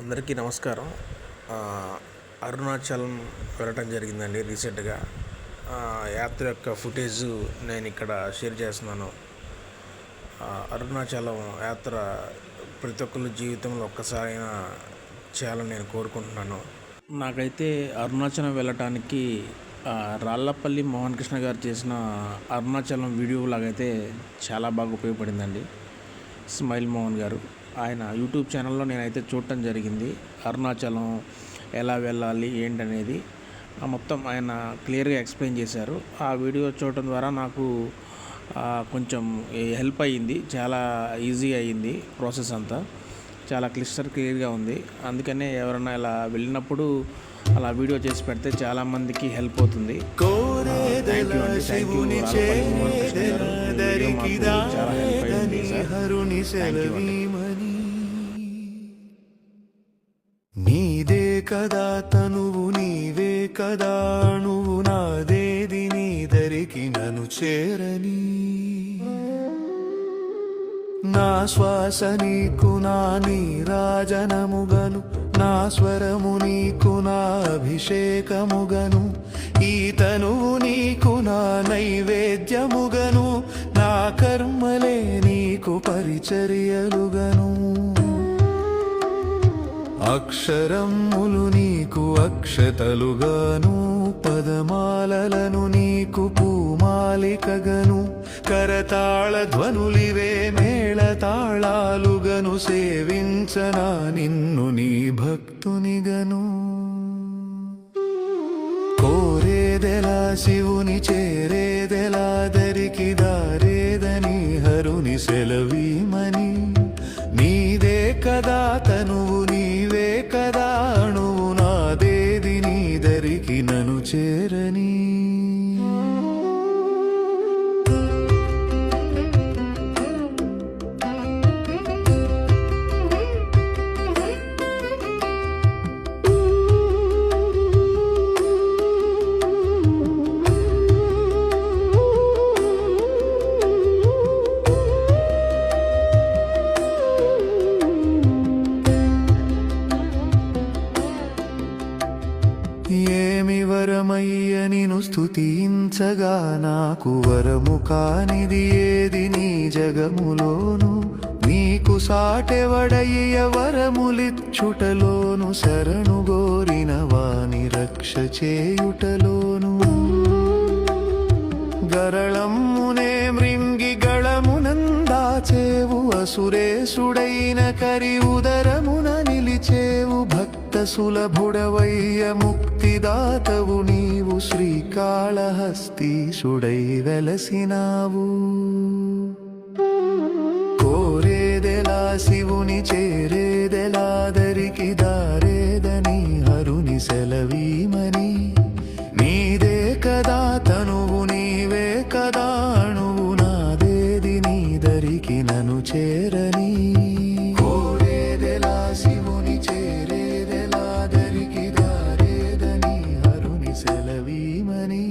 అందరికీ నమస్కారం. అరుణాచలం వెళ్ళటం జరిగిందండి రీసెంట్గా. యాత్ర యొక్క ఫుటేజ్ నేను ఇక్కడ షేర్ చేస్తున్నాను. అరుణాచలం యాత్ర ప్రతి ఒక్కరి జీవితంలో ఒక్కసారైనా చేయాలని నేను కోరుకుంటున్నాను. నాకైతే అరుణాచలం వెళ్ళటానికి రాళ్ళపల్లి మోహన్ కృష్ణ గారు చేసిన అరుణాచలం వీడియో లాగైతే చాలా బాగా ఉపయోగపడిందండి. స్మైల్ మోహన్ గారు ఆయన యూట్యూబ్ ఛానల్లో నేనైతే చూడటం జరిగింది. అరుణాచలం ఎలా వెళ్ళాలి ఏంటనేది మొత్తం ఆయన క్లియర్గా ఎక్స్ప్లెయిన్ చేశారు. ఆ వీడియో చూడటం ద్వారా నాకు కొంచెం హెల్ప్ అయ్యింది. చాలా ఈజీ అయ్యింది ప్రాసెస్ అంతా. చాలా క్లియర్గా ఉంది. అందుకనే ఎవరైనా ఇలా వెళ్ళినప్పుడు అలా వీడియో చేసి పెడితే చాలామందికి హెల్ప్ అవుతుంది. థ్యాంక్ యూ అండి. థ్యాంక్ యూ చాలా హెల్ప్ అయ్యింది సార్. థ్యాంక్ యూ అండి. నీదే కదా తనువు, నీవే కదా నువ్వు, నాదేది నీ దరికి నన్ను చేరని. నా శ్వాస నీకు నా నీరాజనముగను, నా స్వరము నీకు నా అభిషేకముగను, ఈ తనువు నీకు నా నైవేద్యముగను, నా కర్మలే నీకు పరిచర్యలుగను. అక్షరములు నీకు అక్షతలుగాను, పదమాలలను నీకు పూమాలికగను, కరతాళ ధ్వనులివే మేళతాళాలుగను, సేవించనా నిన్ను నీ భక్తునిగను. కోరేదెలా శివుని చేరేదెలా, దరికి దారేదని హరుని సెలవీమని. నీదే కదా తనువు, నీవే కదా అణువు, నాదేది నీ దరికి నన్ను చేరని. ఏమి వరమయ్య నిను స్తుతించగా, నాకు వరము కానిది ఏది నీ జగములోను. నీకు సాటెవడయ్య వరములిచ్చుటలోను, శరణు గోరిన వాని రక్ష చేయుటలోను. గరళమ్మునే మృంగి గళమునందాచేవు, అసురేసుడైన కరి ఉదరమున నిలిచేవు. భక్త సులభుడవయ్య ముక్తిదాతవు నీవు, శ్రీకాళహస్తీశుడై వెలసినావు. కోరేదెలా శివుని చేరేదెలా, దరికి దారేదని హరుని సెలవీమని. నీదే కదా తనువు, నీవే కదా అణువు, నాదేది నీ దరికి నన్ను చేరని. కోరేదెలా శివుని చేరేదెలా, దరికి దారేదని హరుని సెలవీమని.